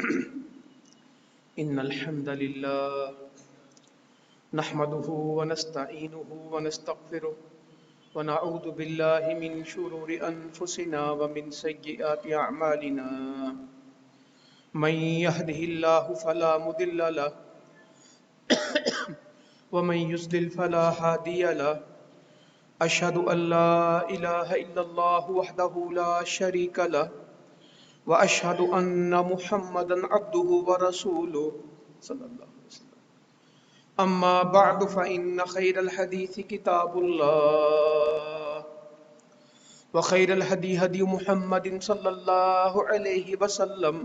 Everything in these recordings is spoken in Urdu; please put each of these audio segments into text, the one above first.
إن الحمد لله نحمده ونستعينه ونستغفره ونعوذ بالله من شرور أنفسنا ومن سيئات أعمالنا من يهده الله فلا مضل له ومن يضلل فلا هادي له أشهد أن لا إله إلا الله وحده لا شريك له وأشهد أن محمدا عبده ورسوله صلى الله عليه وسلم أما بعد فإن خير الحديث كتاب الله وخير الهدي هدي محمد صلى الله عليه وسلم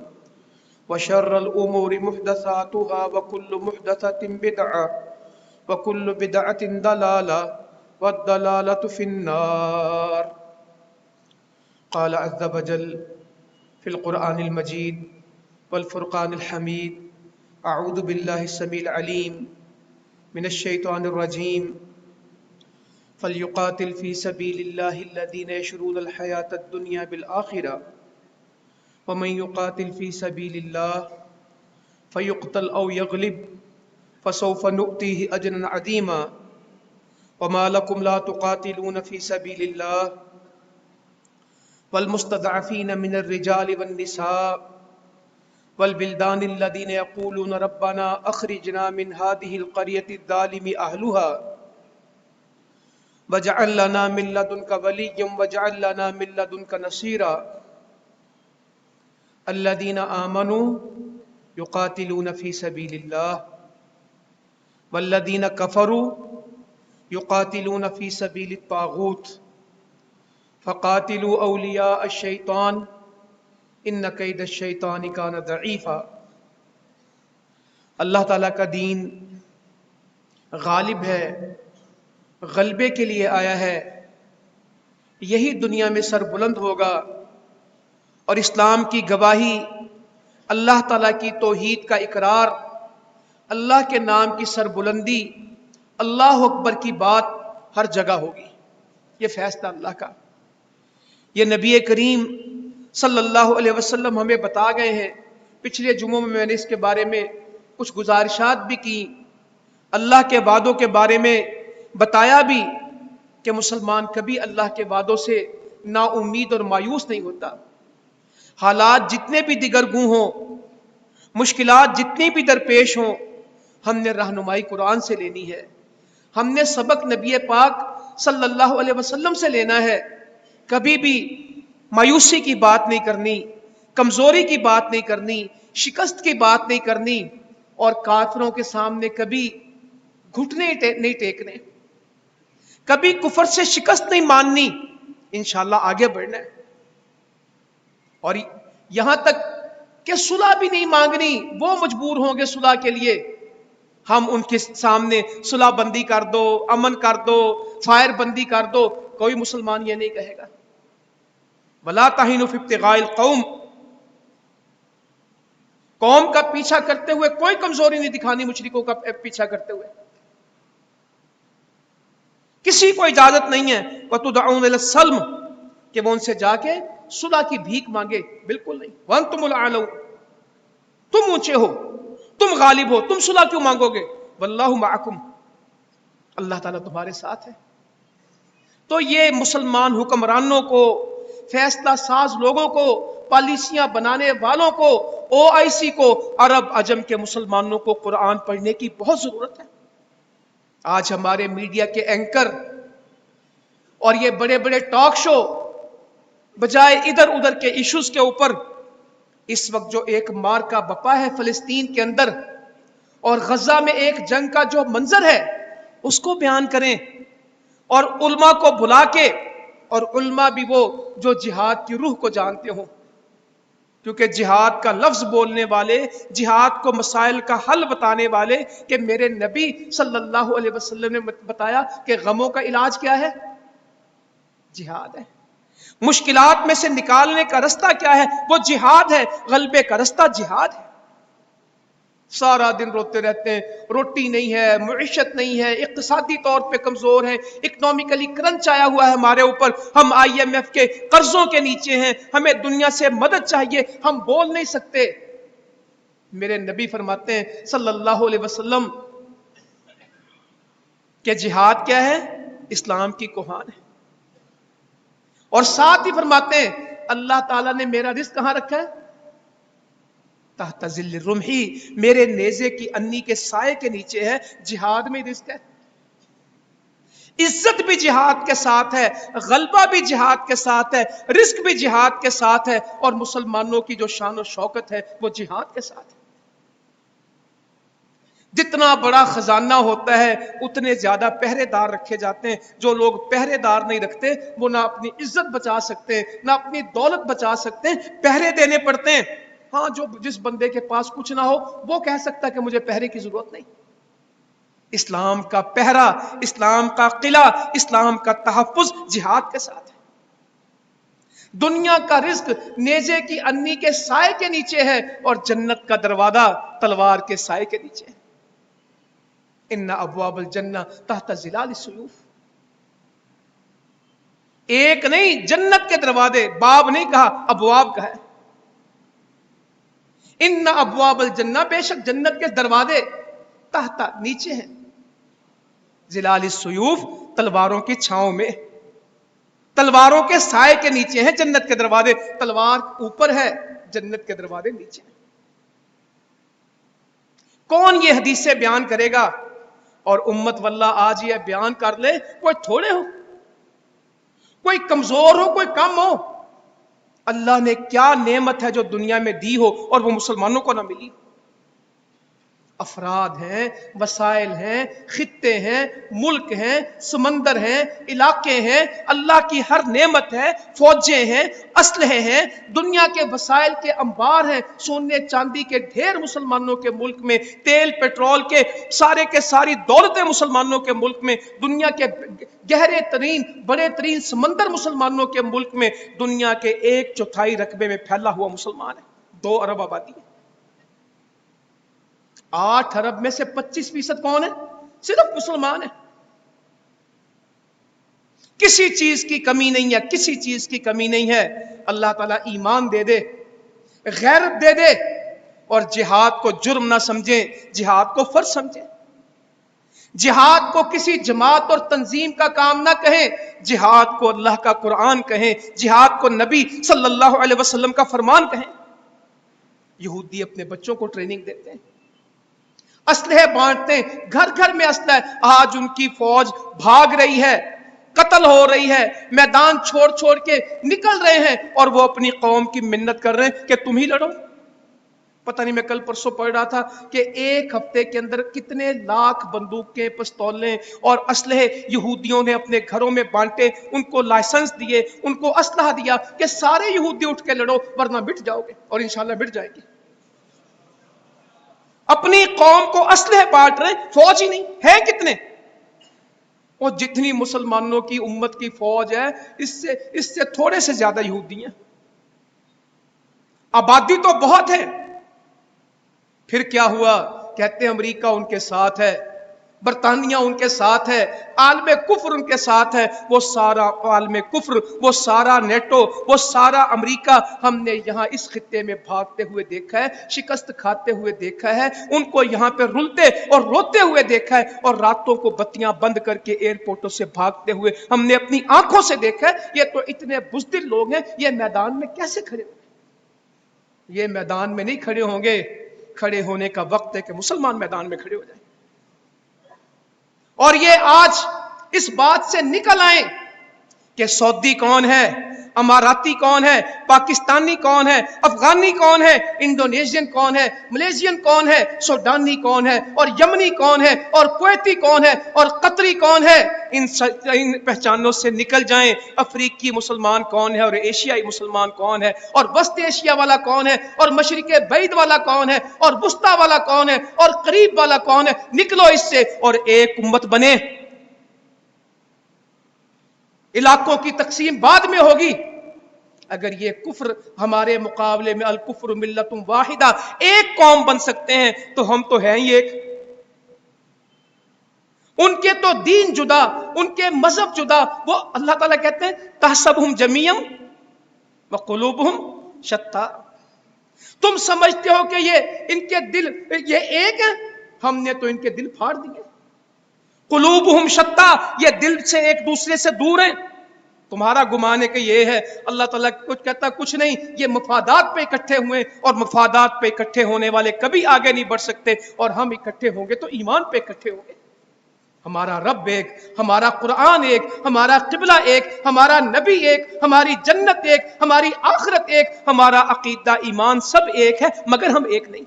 وشر الأمور محدثاتها وكل محدثة بدعة وكل بدعة ضلالة والضلالة في النار. قال عز وجل في القرآن المجيد والفرقان الحميد: أعوذ بالله السميع العليم من الشيطان الرجيم فليقاتل في سبيل الله الذين يشرون الحياة الدنيا بالآخرة ومن يقاتل في سبيل الله فيقتل أو يغلب فسوف نؤتيه أجرا عظيما وما لكم لا تقاتلون في سبيل الله والمستضعفين من الرجال والنساء والبلدان الذين يقولون ربنا أخرجنا من هذه القرية الظالم أهلها واجعل لنا من لدنك وليا واجعل لنا من لدنك نصيرا الذين آمنوا يقاتلون في سبيل الله والذين كفروا يقاتلون في سبيل الطاغوت فقاتلوا اولیاء الشیطان ان کید الشیطان کان ضعیفا. اللہ تعالیٰ کا دین غالب ہے، غلبے کے لیے آیا ہے، یہی دنیا میں سر بلند ہوگا، اور اسلام کی گواہی، اللہ تعالیٰ کی توحید کا اقرار، اللہ کے نام کی سر بلندی، اللہ اکبر کی بات ہر جگہ ہوگی. یہ فیصلہ اللہ کا. یہ نبی کریم صلی اللہ علیہ وسلم ہمیں بتا گئے ہیں. پچھلے جمعوں میں نے اس کے بارے میں کچھ گزارشات بھی کی، اللہ کے وعدوں کے بارے میں بتایا بھی کہ مسلمان کبھی اللہ کے وعدوں سے نا امید اور مایوس نہیں ہوتا. حالات جتنے بھی دیگرگوں ہوں، مشکلات جتنی بھی درپیش ہوں، ہم نے رہنمائی قرآن سے لینی ہے، ہم نے سبق نبی پاک صلی اللہ علیہ وسلم سے لینا ہے. کبھی بھی مایوسی کی بات نہیں کرنی، کمزوری کی بات نہیں کرنی، شکست کی بات نہیں کرنی، اور کافروں کے سامنے کبھی گھٹنے نہیں ٹیکنے، کبھی کفر سے شکست نہیں ماننی. انشاءاللہ آگے بڑھنا ہے. اور یہاں تک کہ صلح بھی نہیں مانگنی. وہ مجبور ہوں گے صلح کے لیے، ہم ان کے سامنے صلح بندی کر دو، امن کر دو، فائر بندی کر دو. کوئی مسلمان یہ نہیں کہے گا. وَلَا تَهِنُوا فِي ابْتِغَاءِ الْقَوْمِ، قوم کا پیچھا کرتے ہوئے کوئی کمزوری نہیں دکھانی. مشرکوں کا پیچھا کرتے ہوئے کسی کو اجازت نہیں ہے وَتُدْعُونَ إِلَى السَّلْمِ کہ وہ ان سے جا کے صلح کی بھیک مانگے. بالکل نہیں. وَأَنْتُمُ الْأَعْلَوْنَ، تم اونچے ہو، تم غالب ہو، تم صلح کیوں مانگو گے؟ وَاللَّهُ مَعَكُمْ، اللہ تعالیٰ تمہارے ساتھ ہے. تو یہ مسلمان حکمرانوں کو، فیصلہ ساز لوگوں کو، پالیسیاں بنانے والوں کو، OIC کو، عرب عجم کے مسلمانوں کو قرآن پڑھنے کی بہت ضرورت ہے. آج ہمارے میڈیا کے اینکر اور یہ بڑے بڑے ٹاک شو بجائے ادھر ادھر کے ایشوز کے اوپر، اس وقت جو ایک مار کا بپا ہے فلسطین کے اندر اور غزہ میں ایک جنگ کا جو منظر ہے اس کو بیان کریں، اور علماء کو بلا کے، اور علماء بھی وہ جو جہاد کی روح کو جانتے ہوں، کیونکہ جہاد کا لفظ بولنے والے، جہاد کو مسائل کا حل بتانے والے، کہ میرے نبی صلی اللہ علیہ وسلم نے بتایا کہ غموں کا علاج کیا ہے؟ جہاد ہے. مشکلات میں سے نکالنے کا رستہ کیا ہے؟ وہ جہاد ہے. غلبے کا رستہ جہاد ہے. سارا دن روتے رہتے ہیں، روٹی نہیں ہے، معیشت نہیں ہے، اقتصادی طور پہ کمزور ہیں، اکنامکلی کرنچ آیا ہوا ہے ہمارے اوپر، ہم IMF کے قرضوں کے نیچے ہیں، ہمیں دنیا سے مدد چاہیے، ہم بول نہیں سکتے. میرے نبی فرماتے ہیں صلی اللہ علیہ وسلم کہ جہاد کیا ہے؟ اسلام کی کوہان ہے. اور ساتھ ہی فرماتے ہیں اللہ تعالیٰ نے میرا رزق کہاں رکھا ہے؟ تحت ظل رمحی، میرے نیزے کی انی کے سائے کے نیچے ہے. جہاد میں رزق ہے. عزت بھی جہاد کے ساتھ ہے، غلبہ بھی جہاد کے ساتھ ہے، رزق بھی جہاد کے ساتھ ہے، اور مسلمانوں کی جو شان و شوکت ہے وہ جہاد کے ساتھ ہے. جتنا بڑا خزانہ ہوتا ہے اتنے زیادہ پہرے دار رکھے جاتے ہیں. جو لوگ پہرے دار نہیں رکھتے وہ نہ اپنی عزت بچا سکتے ہیں نہ اپنی دولت بچا سکتے ہیں، پہرے دینے پڑتے ہیں. ہاں، جس بندے کے پاس کچھ نہ ہو وہ کہہ سکتا ہے کہ مجھے پہرے کی ضرورت نہیں. اسلام کا پہرا، اسلام کا قلعہ، اسلام کا تحفظ جہاد کے ساتھ ہے. دنیا کا رزق نیزے کی انی کے سائے کے نیچے ہے، اور جنت کا دروازہ تلوار کے سائے کے نیچے ہے. ان ابواب الجنہ تحت ظلال السیوف. ایک نہیں، جنت کے دروازے، باب نہیں کہا، ابواب کہا ہے. ان ابواب الجنہ، بے شک جنت کے دروازے، تحت نیچے ہیں، ظلال السیوف، تلواروں کی چھاؤں میں، تلواروں کے سائے کے نیچے ہیں جنت کے دروازے. تلوار اوپر ہے، جنت کے دروازے نیچے ہیں. کون یہ حدیثیں بیان کرے گا؟ اور امت واللہ آج یہ بیان کر لے، کوئی تھوڑے ہو، کوئی کمزور ہو، کوئی کم ہو، اللہ نے کیا نعمت ہے جو دنیا میں دی ہو اور وہ مسلمانوں کو نہ ملی. افراد ہیں، وسائل ہیں، خطے ہیں، ملک ہیں، سمندر ہیں، علاقے ہیں، اللہ کی ہر نعمت ہے، فوجیں ہیں، اسلحے ہیں، دنیا کے وسائل کے انبار ہیں، سونے چاندی کے ڈھیر مسلمانوں کے ملک میں، تیل پیٹرول کے ساری دولتیں مسلمانوں کے ملک میں، دنیا کے گہرے ترین بڑے ترین سمندر مسلمانوں کے ملک میں. دنیا کے 1/4 رقبے میں پھیلا ہوا مسلمان ہے. 2 ارب آبادی ہے. 8 ارب میں سے 25% کون ہے؟ صرف مسلمان ہے. کسی چیز کی کمی نہیں ہے، کسی چیز کی کمی نہیں ہے. اللہ تعالیٰ ایمان دے دے، غیرت دے دے، اور جہاد کو جرم نہ سمجھیں، جہاد کو فرض سمجھیں. جہاد کو کسی جماعت اور تنظیم کا کام نہ کہیں، جہاد کو اللہ کا قرآن کہیں، جہاد کو نبی صلی اللہ علیہ وسلم کا فرمان کہیں. یہودی اپنے بچوں کو ٹریننگ دیتے ہیں، اسلحے بانٹتے ہیں، گھر گھر میں اسلحہ ہے. آج ان کی فوج بھاگ رہی ہے، قتل ہو رہی ہے، میدان چھوڑ چھوڑ کے نکل رہے ہیں، اور وہ اپنی قوم کی منت کر رہے ہیں کہ تم ہی لڑو. پتہ نہیں، میں کل پرسوں پڑھ رہا تھا کہ 1 ہفتے کے اندر کتنے لاکھ بندوقیں، پستولیں اور اسلحے یہودیوں نے اپنے گھروں میں بانٹے. ان کو لائسنس دیے، ان کو اسلحہ دیا کہ سارے یہودی اٹھ کے لڑو ورنہ مٹ جاؤ گے، اور انشاءاللہ مٹ جائے گی. اپنی قوم کو اسلحے بانٹ رہے، فوج ہی نہیں ہے. کتنے؟ اور جتنی مسلمانوں کی امت کی فوج ہے اس سے تھوڑے سے زیادہ یہودی ہیں. آبادی تو بہت ہے. پھر کیا ہوا؟ کہتے ہیں امریکہ ان کے ساتھ ہے، برطانیہ ان کے ساتھ ہے، عالم کفر ان کے ساتھ ہے. وہ سارا عالم کفر، وہ سارا نیٹو، وہ سارا امریکہ ہم نے یہاں اس خطے میں بھاگتے ہوئے دیکھا ہے، شکست کھاتے ہوئے دیکھا ہے، ان کو یہاں پہ رلتے اور روتے ہوئے دیکھا ہے، اور راتوں کو بتیاں بند کر کے ایئرپورٹوں سے بھاگتے ہوئے ہم نے اپنی آنکھوں سے دیکھا ہے. یہ تو اتنے بزدل لوگ ہیں، یہ میدان میں کیسے کھڑے ہوں گے؟ یہ میدان میں نہیں کھڑے ہوں گے. کھڑے ہونے کا وقت ہے کہ مسلمان میدان میں کھڑے ہو جائیں، اور یہ آج اس بات سے نکل آئیں کہ سعودی کون ہے، اماراتی کون ہے، پاکستانی کون ہے، افغانی کون ہے، انڈونیشین کون ہے، ملیشین کون ہے، سوڈانی کون ہے، اور یمنی کون ہے، اور کویتی کون ہے، اور قطری کون ہے. ان پہچانوں سے نکل جائیں. افریقی مسلمان کون ہے، اور ایشیائی مسلمان کون ہے، اور وسط ایشیا والا کون ہے، اور مشرق بعید والا کون ہے، اور وسطی والا کون ہے، اور قریب والا کون ہے. نکلو اس سے اور ایک امت بنے. علاقوں کی تقسیم بعد میں ہوگی. اگر یہ کفر ہمارے مقابلے میں الکفر ملت واحدہ، ایک قوم بن سکتے ہیں تو ہم تو ہیں ہی ایک. ان کے تو دین جدا، ان کے مذہب جدا. وہ اللہ تعالیٰ کہتے ہیں تحسبہم جمیعا وقلوبہم شتیٰ. تم سمجھتے ہو کہ یہ ان کے دل یہ ایک ہے، ہم نے تو ان کے دل پھاڑ دیے. قلوبہم شتیٰ، یہ دل سے ایک دوسرے سے دور ہیں. تمہارا گمان ہے کہ یہ ہے، اللہ تعالیٰ کچھ کہتا کچھ نہیں، یہ مفادات پہ اکٹھے ہوئے، اور مفادات پہ اکٹھے ہونے والے کبھی آگے نہیں بڑھ سکتے، اور ہم اکٹھے ہوں گے تو ایمان پہ اکٹھے ہوں گے. ہمارا رب ایک، ہمارا قرآن ایک، ہمارا قبلہ ایک، ہمارا نبی ایک، ہماری جنت ایک، ہماری آخرت ایک، ہمارا عقیدہ ایمان سب ایک ہے، مگر ہم ایک نہیں.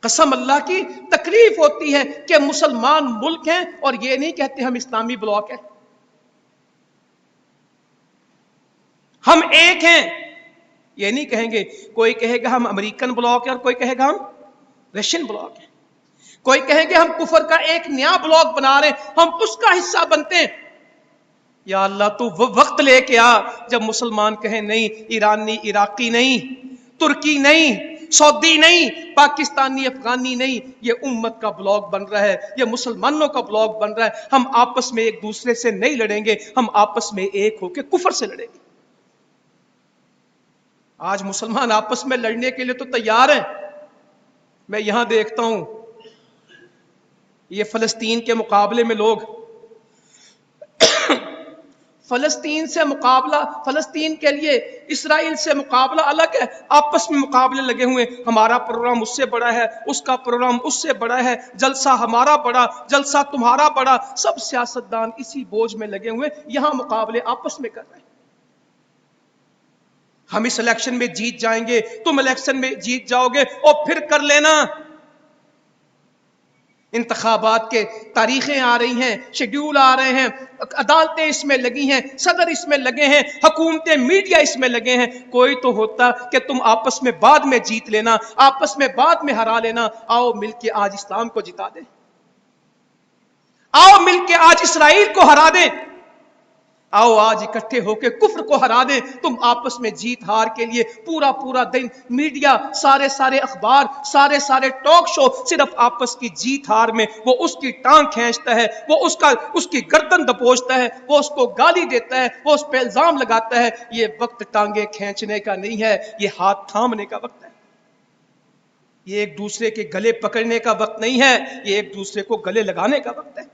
قسم اللہ کی تکلیف ہوتی ہے کہ مسلمان ملک ہیں اور یہ نہیں کہتے ہم اسلامی بلاک ہیں. ہم ایک ہیں یہ نہیں کہیں گے. کوئی کہے گا ہم امریکن بلاک ہیں اور کوئی کہے گا ہم رشین بلاک ہیں. کوئی کہیں گے ہم کفر کا ایک نیا بلاک بنا رہے ہیں، ہم اس کا حصہ بنتے ہیں. یا اللہ تو وہ وقت لے کے آ جب مسلمان کہیں نہیں، ایران نہیں، عراقی نہیں، ترکی نہیں، سعودی نہیں، پاکستانی افغانی نہیں، یہ امت کا بلاک بن رہا ہے، یہ مسلمانوں کا بلاک بن رہا ہے. ہم آپس میں ایک دوسرے سے نہیں لڑیں گے، ہم آپس میں ایک ہو کے کفر سے لڑیں گے. آج مسلمان آپس میں لڑنے کے لیے تو تیار ہیں. میں یہاں دیکھتا ہوں یہ فلسطین کے مقابلے میں لوگ فلسطین سے مقابلہ، فلسطین کے لیے اسرائیل سے مقابلہ الگ ہے، آپس میں مقابلے لگے ہوئے. ہمارا پروگرام اس سے بڑا ہے، اس کا پروگرام اس سے بڑا ہے، جلسہ ہمارا بڑا، جلسہ تمہارا بڑا. سب سیاستدان اسی بوجھ میں لگے ہوئے، یہاں مقابلے آپس میں کر رہے ہیں. ہم اس الیکشن میں جیت جائیں گے، تم الیکشن میں جیت جاؤ گے، اور پھر کر لینا. انتخابات کے تاریخیں آ رہی ہیں، شیڈیول آ رہے ہیں، عدالتیں اس میں لگی ہیں، صدر اس میں لگے ہیں، حکومتیں، میڈیا اس میں لگے ہیں. کوئی تو ہوتا کہ تم آپس میں بعد میں جیت لینا، آپس میں بعد میں ہرا لینا. آؤ مل کے آج اسلام کو جتا دیں، آؤ مل کے آج اسرائیل کو ہرا دیں، آؤ آج اکٹھے ہو کے کفر کو ہرا دیں. تم آپس میں جیت ہار کے لیے پورا پورا دن میڈیا، سارے اخبار، سارے ٹاک شو صرف آپس کی جیت ہار میں، وہ اس کی ٹانگ کھینچتا ہے، وہ اس کی گردن دبوچتا ہے، وہ اس کو گالی دیتا ہے، وہ اس پہ الزام لگاتا ہے. یہ وقت ٹانگیں کھینچنے کا نہیں ہے، یہ ہاتھ تھامنے کا وقت ہے. یہ ایک دوسرے کے گلے پکڑنے کا وقت نہیں ہے، یہ ایک دوسرے کو گلے لگانے کا وقت ہے.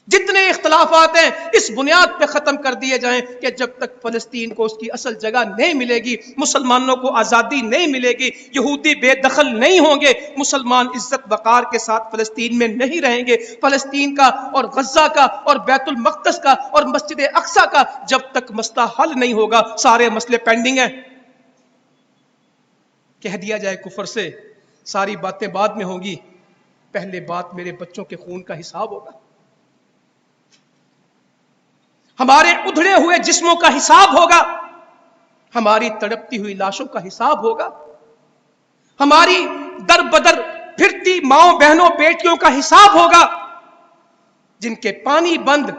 جتنے اختلافات ہیں اس بنیاد پہ ختم کر دیے جائیں کہ جب تک فلسطین کو اس کی اصل جگہ نہیں ملے گی، مسلمانوں کو آزادی نہیں ملے گی، یہودی بے دخل نہیں ہوں گے، مسلمان عزت وقار کے ساتھ فلسطین میں نہیں رہیں گے. فلسطین کا اور غزہ کا اور بیت المقدس کا اور مسجد اقصی کا جب تک مسئلہ حل نہیں ہوگا، سارے مسئلے پینڈنگ ہیں. کہہ دیا جائے کفر سے ساری باتیں بعد میں ہوں گی، پہلے بات میرے بچوں کے خون کا حساب ہوگا، ہمارے ادھڑے ہوئے جسموں کا حساب ہوگا، ہماری تڑپتی ہوئی لاشوں کا حساب ہوگا، ہماری در بدر پھرتی ماؤں بہنوں بیٹیوں کا حساب ہوگا، جن کے پانی بند،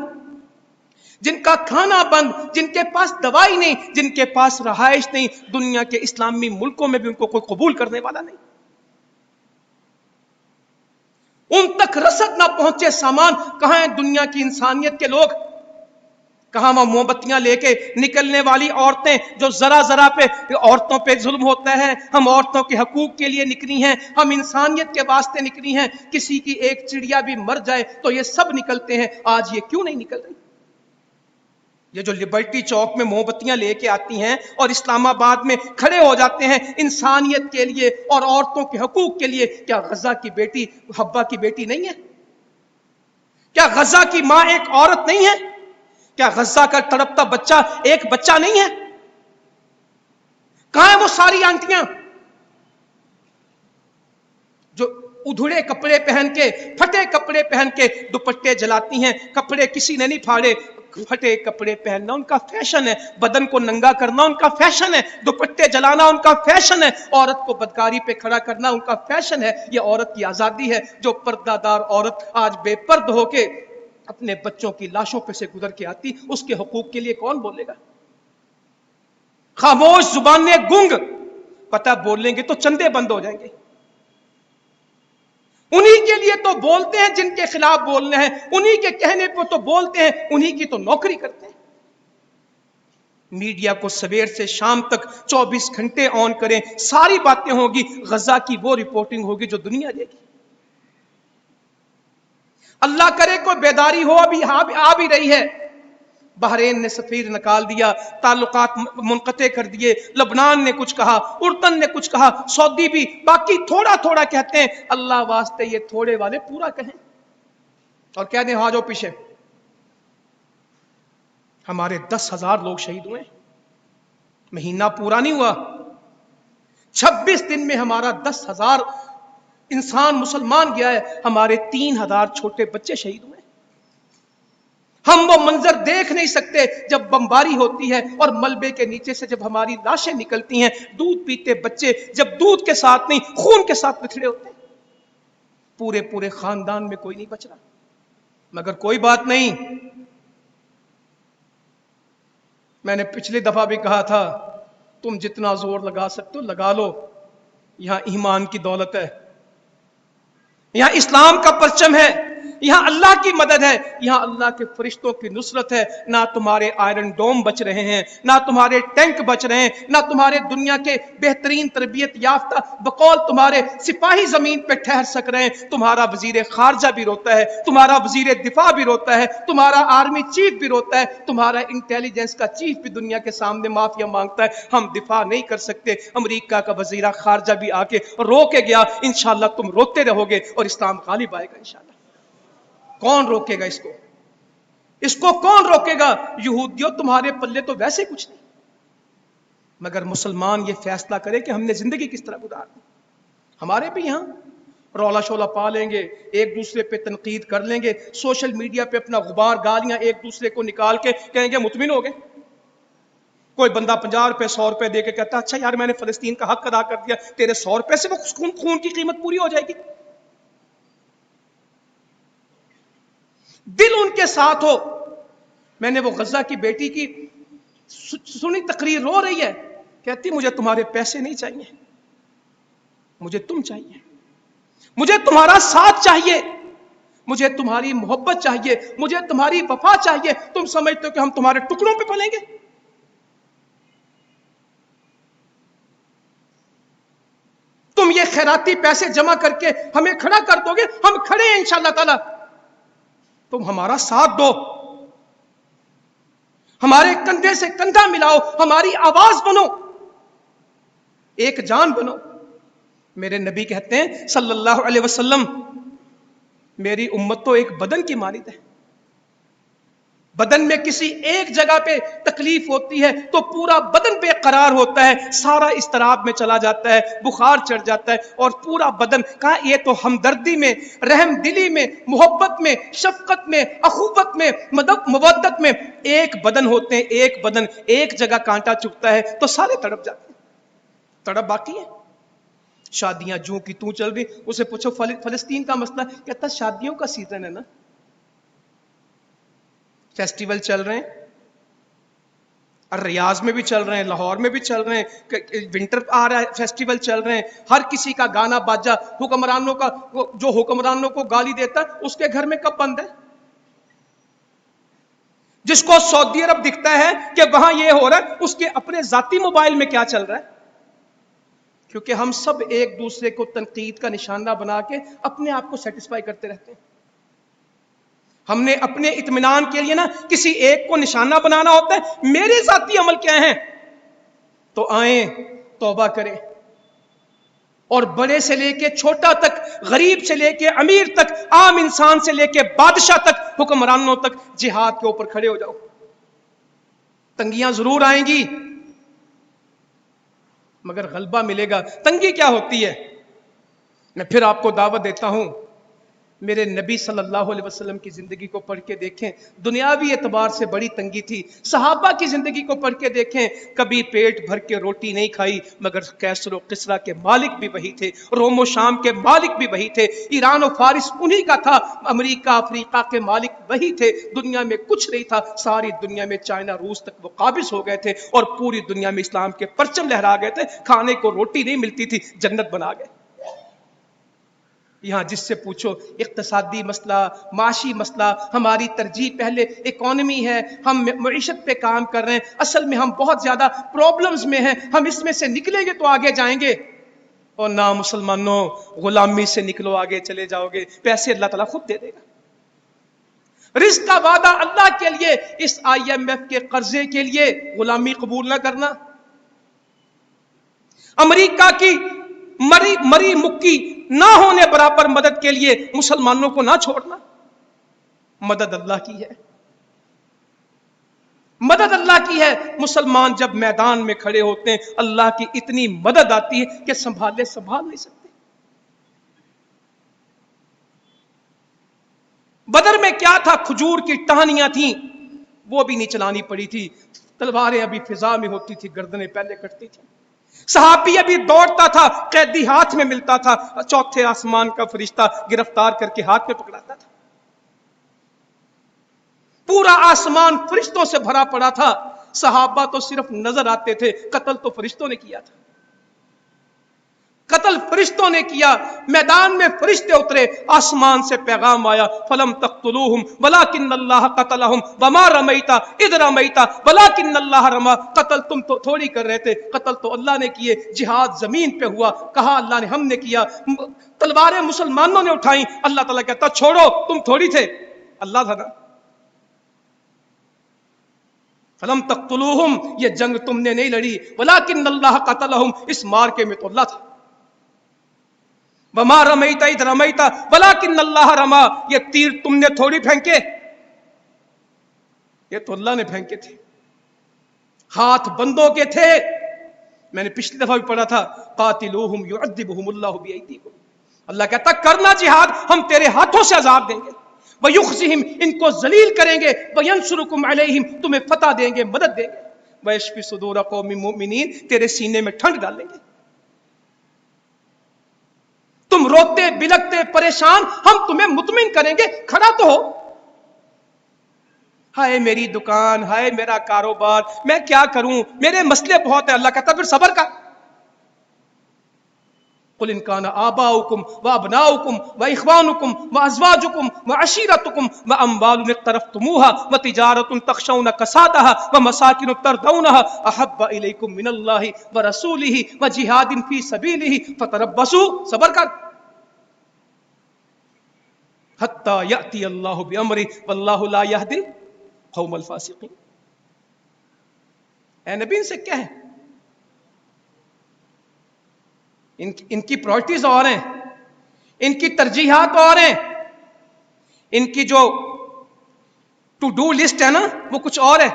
جن کا کھانا بند، جن کے پاس دوائی نہیں، جن کے پاس رہائش نہیں. دنیا کے اسلامی ملکوں میں بھی ان کو کوئی قبول کرنے والا نہیں. ان تک رسد نہ پہنچے سامان. کہاں ہیں دنیا کی انسانیت کے لوگ؟ کہاں وہ موم بتیاں لے کے نکلنے والی عورتیں جو ذرا پہ عورتوں پہ ظلم ہوتا ہے؟ ہم عورتوں کے حقوق کے لیے نکلی ہیں، ہم انسانیت کے واسطے نکلی ہیں. کسی کی ایک چڑیا بھی مر جائے تو یہ سب نکلتے ہیں، آج یہ کیوں نہیں نکل رہی؟ یہ جو لبرٹی چوک میں موم بتیاں لے کے آتی ہیں اور اسلام آباد میں کھڑے ہو جاتے ہیں انسانیت کے لیے اور عورتوں کے حقوق کے لیے، کیا غزہ کی بیٹی حبہ کی بیٹی نہیں ہے؟ کیا غزہ کی ماں ایک عورت نہیں ہے؟ کیا غزہ کا تڑپتا بچہ ایک بچہ نہیں ہے؟ کہاں ہیں وہ ساری آنٹیاں جو ادھڑے کپڑے پہن کے، پھٹے کپڑے پہن کے دوپٹے جلاتی ہیں؟ کپڑے کسی نے نہیں پھاڑے، پھٹے کپڑے پہننا ان کا فیشن ہے، بدن کو ننگا کرنا ان کا فیشن ہے، دوپٹے جلانا ان کا فیشن ہے، عورت کو بدکاری پہ کھڑا کرنا ان کا فیشن ہے. یہ عورت کی آزادی ہے. جو پردہ دار عورت آج بے پرد ہو کے اپنے بچوں کی لاشوں پہ سے گزر کے آتی، اس کے حقوق کے لیے کون بولے گا؟ خاموش زبانیں گنگ، پتہ بولیں گے تو چندے بند ہو جائیں گے. انہی کے لیے تو بولتے ہیں جن کے خلاف بولنا ہے، انہی کے کہنے پہ تو بولتے ہیں، انہی کی تو نوکری کرتے ہیں. میڈیا کو سویر سے شام تک 24 گھنٹے آن کریں، ساری باتیں ہوگی، غزہ کی وہ رپورٹنگ ہوگی جو دنیا دے گی۔ اللہ کرے کوئی بیداری ہو، ابھی آ بھی رہی ہے۔ بحرین نے سفیر نکال دیا، تعلقات منقطع کر دیے، لبنان نے کچھ کہا، اردن نے کچھ کہا، سعودی بھی، باقی تھوڑا تھوڑا کہتے ہیں۔ اللہ واسطے یہ تھوڑے والے پورا کہیں اور کہہ دیں ہاں جو پیچھے۔ ہمارے 10,000 لوگ شہید ہوئے، مہینہ پورا نہیں ہوا، 26 دن میں ہمارا 10,000 انسان مسلمان گیا ہے، ہمارے 3,000 چھوٹے بچے شہید ہوئے۔ ہم وہ منظر دیکھ نہیں سکتے جب بمباری ہوتی ہے اور ملبے کے نیچے سے جب ہماری لاشیں نکلتی ہیں، دودھ پیتے بچے جب دودھ کے ساتھ نہیں خون کے ساتھ بچھڑے ہوتے ہیں، پورے خاندان میں کوئی نہیں بچ رہا۔ مگر کوئی بات نہیں، میں نے پچھلی دفعہ بھی کہا تھا تم جتنا زور لگا سکتے ہو لگا لو، یہاں ایمان کی دولت ہے، یہاں اسلام کا پرچم ہے، یہاں اللہ کی مدد ہے، یہاں اللہ کے فرشتوں کی نصرت ہے۔ نہ تمہارے آئرن ڈوم بچ رہے ہیں، نہ تمہارے ٹینک بچ رہے ہیں، نہ تمہارے دنیا کے بہترین تربیت یافتہ بقول تمہارے سپاہی زمین پہ ٹھہر سک رہے ہیں۔ تمہارا وزیر خارجہ بھی روتا ہے، تمہارا وزیر دفاع بھی روتا ہے، تمہارا آرمی چیف بھی روتا ہے، تمہارا انٹیلیجنس کا چیف بھی دنیا کے سامنے معافیا مانگتا ہے، ہم دفاع نہیں کر سکتے۔ امریکہ کا وزیر خارجہ بھی آ کے رو کے گیا، انشاءاللہ تم روتے رہو گے اور اسلام غالب آئے گا انشاءاللہ۔ کون روکے گا اس کو؟ اس کو کون روکے گا؟ یہودیوں تمہارے پلے تو ویسے کچھ نہیں، مگر مسلمان یہ فیصلہ کرے کہ ہم نے زندگی کس طرح گزارنی۔ ہمارے بھی یہاں رولا شولا پا لیں گے، ایک دوسرے پہ تنقید کر لیں گے، سوشل میڈیا پہ اپنا غبار گالیاں ایک دوسرے کو نکال کے کہیں گے مطمئن ہو گئے۔ کوئی بندہ 50 روپے 100 روپے دے کے کہتا اچھا یار میں نے فلسطین کا حق ادا کر دیا، تیرے 100 روپے سے وہ خون کی قیمت پوری ہو جائے گی۔ دل ان کے ساتھ ہو۔ میں نے وہ غزہ کی بیٹی کی سنی تقریر، رو رہی ہے، کہتی مجھے تمہارے پیسے نہیں چاہیے، مجھے تم چاہیے، مجھے تمہارا ساتھ چاہیے، مجھے تمہاری محبت چاہیے، مجھے تمہاری وفا چاہیے۔ تم سمجھتے ہو کہ ہم تمہارے ٹکڑوں پہ پلیں گے؟ تم یہ خیراتی پیسے جمع کر کے ہمیں کھڑا کر دو گے، ہم کھڑے ہیں انشاءاللہ تعالی، تم ہمارا ساتھ دو، ہمارے کندھے سے کندھا ملاؤ، ہماری آواز بنو، ایک جان بنو۔ میرے نبی کہتے ہیں صلی اللہ علیہ وسلم میری امت تو ایک بدن کی مانند ہے، بدن میں کسی ایک جگہ پہ تکلیف ہوتی ہے تو پورا بدن بے قرار ہوتا ہے، سارا اضطراب میں چلا جاتا ہے، بخار چڑھ جاتا ہے اور پورا بدن کہا یہ تو ہمدردی میں، رحم دلی میں، محبت میں، شفقت میں، اخوت میں، مودت میں ایک بدن ہوتے ہیں، ایک بدن، ایک جگہ کانٹا چبھتا ہے تو سارے تڑپ جاتے ہیں۔ تڑپ باقی ہے۔ شادیاں جوں کی توں چل رہی، اسے پوچھو فلسطین کا مسئلہ، کہتا شادیوں کا سیزن ہے نا، فیسٹیول چل رہے ہیں، ریاض میں بھی چل رہے ہیں، لاہور میں بھی چل رہے ہیں، ونٹر آ رہا ہے، فیسٹیول چل رہے ہیں، ہر کسی کا گانا باجا، حکمرانوں کا، جو حکمرانوں کو گالی دیتا ہے اس کے گھر میں کب بند ہے؟ جس کو سعودی عرب دکھتا ہے کہ وہاں یہ ہو رہا ہے، اس کے اپنے ذاتی موبائل میں کیا چل رہا ہے؟ کیونکہ ہم سب ایک دوسرے کو تنقید کا نشانہ بنا کے اپنے آپ کو سیٹسفائی کرتے رہتے ہیں۔ ہم نے اپنے اطمینان کے لیے نا کسی ایک کو نشانہ بنانا ہوتا ہے، میرے ذاتی عمل کیا ہیں، تو آئیں توبہ کریں، اور بڑے سے لے کے چھوٹا تک، غریب سے لے کے امیر تک، عام انسان سے لے کے بادشاہ تک، حکمرانوں تک جہاد کے اوپر کھڑے ہو جاؤ۔ تنگیاں ضرور آئیں گی مگر غلبہ ملے گا۔ تنگی کیا ہوتی ہے؟ میں پھر آپ کو دعوت دیتا ہوں، میرے نبی صلی اللہ علیہ وسلم کی زندگی کو پڑھ کے دیکھیں، دنیاوی اعتبار سے بڑی تنگی تھی۔ صحابہ کی زندگی کو پڑھ کے دیکھیں، کبھی پیٹ بھر کے روٹی نہیں کھائی، مگر کیسر و کسریٰ کے مالک بھی وہی تھے، روم و شام کے مالک بھی وہی تھے، ایران و فارس انہی کا تھا، امریکہ افریقہ کے مالک وہی تھے۔ دنیا میں کچھ نہیں تھا، ساری دنیا میں چائنا روس تک وہ قابض ہو گئے تھے اور پوری دنیا میں اسلام کے پرچم لہرا گئے تھے، کھانے کو روٹی نہیں ملتی تھی، جنت بنا گئے۔ یہاں جس سے پوچھو اقتصادی مسئلہ، معاشی مسئلہ، ہماری ترجیح پہلے اکانومی ہے، ہم معیشت پہ کام کر رہے ہیں، اصل میں ہم بہت زیادہ پرابلمز میں ہیں، ہم اس میں سے نکلیں گے تو آگے جائیں گے۔ اور نہ مسلمانوں، غلامی سے نکلو، آگے چلے جاؤ گے، پیسے اللہ تعالیٰ خود دے دے گا۔ رزق کا وعدہ اللہ کے لیے، اس IMF کے قرضے کے لیے غلامی قبول نہ کرنا، امریکہ کی مری مکی نہ ہونے برابر مدد کے لیے مسلمانوں کو نہ چھوڑنا۔ مدد اللہ کی ہے، مدد اللہ کی ہے۔ مسلمان جب میدان میں کھڑے ہوتے ہیں اللہ کی اتنی مدد آتی ہے کہ سنبھال نہیں سکتے۔ بدر میں کیا تھا؟ کھجور کی ٹہنیاں تھیں، وہ بھی نہیں چلانی پڑی تھی، تلواریں ابھی فضا میں ہوتی تھی، گردنیں پہلے کٹتی تھی، صحابی ابھی دوڑتا تھا، قیدی ہاتھ میں ملتا تھا، چوتھے آسمان کا فرشتہ گرفتار کر کے ہاتھ میں پکڑاتا تھا، پورا آسمان فرشتوں سے بھرا پڑا تھا، صحابہ تو صرف نظر آتے تھے، قتل تو فرشتوں نے کیا تھا، قتل فرشتوں نے کیا۔ میدان میں فرشتے اترے، آسمان سے پیغام آیا، فلم تقتلوہم ولکن اللہ قتلہم وما رمیت اذ رمیت ولکن اللہ رما۔ قتل تم تو تھوڑی کر رہے تھے، قتل تو اللہ نے کیے، جہاد زمین پہ ہوا، کہا اللہ نے ہم نے کیا، تلواریں مسلمانوں نے اٹھائیں، اللہ تعالیٰ کہتا چھوڑو تم تھوڑی تھے، اللہ تھا نا۔ فلم تقتلوہم، یہ جنگ تم نے نہیں لڑی، ولکن اللہ قتلہم، اس مارکے میں تو اللہ تھا۔ وما رمیت اذ رمیت ولکن اللہ رما، یہ تیر تم نے تھوڑی پھینکے، یہ تو اللہ نے پھینکے تھے، ہاتھ بندوں کے تھے۔ میں نے پچھلی دفعہ بھی پڑھا تھا، قاتلوہم یعذبہم اللہ بایدیکم، اللہ کہتا کرنا جہاد، ہم تیرے ہاتھوں سے عذاب دیں گے، ویخزہم، ان کو ذلیل کریں گے، وینصرکم علیہم، تمہیں فتح دیں گے، مدد دیں گے، ویشفی صدور قوم مؤمنین، تیرے سینے میں ٹھنڈ ڈالیں گے، تم روتے بلکتے پریشان، ہم تمہیں مطمئن کریں گے، کھڑا تو ہو۔ ہائے میری دکان، ہائے میرا کاروبار، میں کیا کروں، میرے مسئلے بہت ہیں، اللہ کہتا پھر صبر کر۔ قل ان کان آباؤکم وابناؤکم واخوانکم وازواجکم وعشیرتکم واموال اقترفتموها وتجارۃ تخشون کسادها ومساکن ترضونها احب الیکم من اللہ ورسولہ وجہاد فی سبیلہ فتربصوا، صبر کر، حتی یأتی اللہ بامرہ واللہ لا یہدی القوم الفاسقین۔ اے نبی ان سے کہہ، ان کی پرائرٹیز اور ہیں، ان کی ترجیحات اور ہیں، ان کی جو ٹو ڈو لسٹ ہے نا وہ کچھ اور ہے،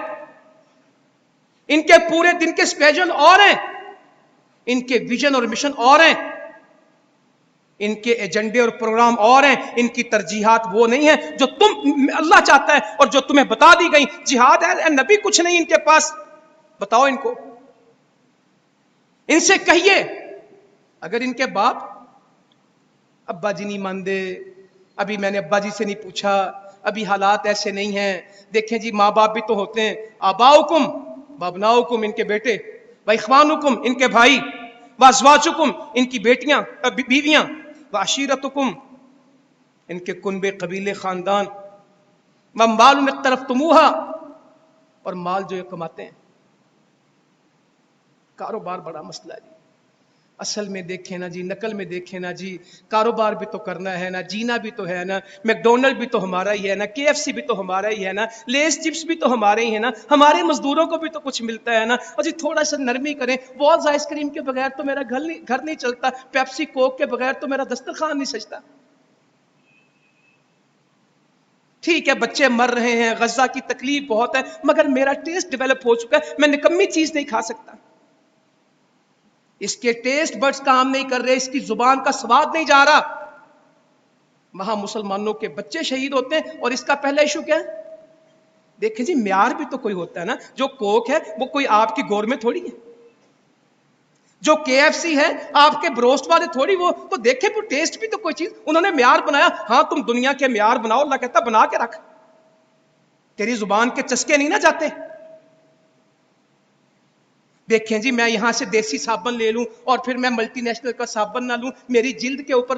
ان کے پورے دن کے اسکیجول اور ہیں، ان کے ویژن اور مشن اور ہیں، ان کے ایجنڈے اور پروگرام اور ہیں، ان کی ترجیحات وہ نہیں ہیں جو اللہ چاہتا ہے اور جو تمہیں بتا دی گئی۔ جہاد ہے اے نبی کچھ نہیں ان کے پاس، بتاؤ ان کو، ان سے کہیے، اگر ان کے باپ ابا جی نہیں ماندے، ابھی میں نے ابا جی سے نہیں پوچھا، ابھی حالات ایسے نہیں ہیں، دیکھیں جی ماں باپ بھی تو ہوتے ہیں، آباؤکم وابناؤکم، ان کے بیٹے، واخوانکم، ان کے بھائی، وازواجکم، ان کی بیٹیاں بیویاں، وعشیرتکم، ان کے کنبے قبیلے خاندان، واموال اقترفتموہا، اور مال جو یہ کماتے ہیں۔ کاروبار بڑا مسئلہ ہے جی، اصل میں دیکھیں نا جی، نقل میں دیکھیں نا جی، کاروبار بھی تو کرنا ہے نا، جینا بھی تو ہے نا، میکڈونلڈ بھی تو ہمارا ہی ہے نا، KFC بھی تو ہمارا ہی ہے نا، لیس چپس بھی تو ہمارے ہی ہے نا، ہمارے مزدوروں کو بھی تو کچھ ملتا ہے نا، اور جی تھوڑا سا نرمی کریں، والز آئس کریم کے بغیر تو میرا گھر نہیں چلتا، پیپسی کوک کے بغیر تو میرا دسترخوان نہیں سجتا۔ ٹھیک ہے بچے مر رہے ہیں، غزہ کی تکلیف بہت ہے، مگر میرا ٹیسٹ ڈیولپ ہو چکا ہے، میں نکمی چیز نہیں کھا سکتا، اس کے ٹیسٹ بڈز کام نہیں کر رہے، اس کی زبان کا سواد نہیں جا رہا۔ وہاں مسلمانوں کے بچے شہید ہوتے ہیں، اور اس کا پہلا ایشو کیا ہے؟ دیکھیں جی معیار بھی تو کوئی ہوتا ہے نا، جو کوک ہے وہ کوئی آپ کی گور میں تھوڑی ہے، جو KFC ہے آپ کے بروسٹ والے تھوڑی، وہ تو دیکھیں وہ ٹیسٹ بھی تو کوئی چیز، انہوں نے معیار بنایا، ہاں تم دنیا کے معیار بناؤ، اللہ کہتا بنا کے رکھ، تیری زبان کے چسکے نہیں نہ جاتے۔ دیکھیں جی میں یہاں سے دیسی صابن لے لوں اور پھر میں ملٹی نیشنل کا صابن نہ لوں، میری جلد کے اوپر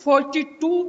42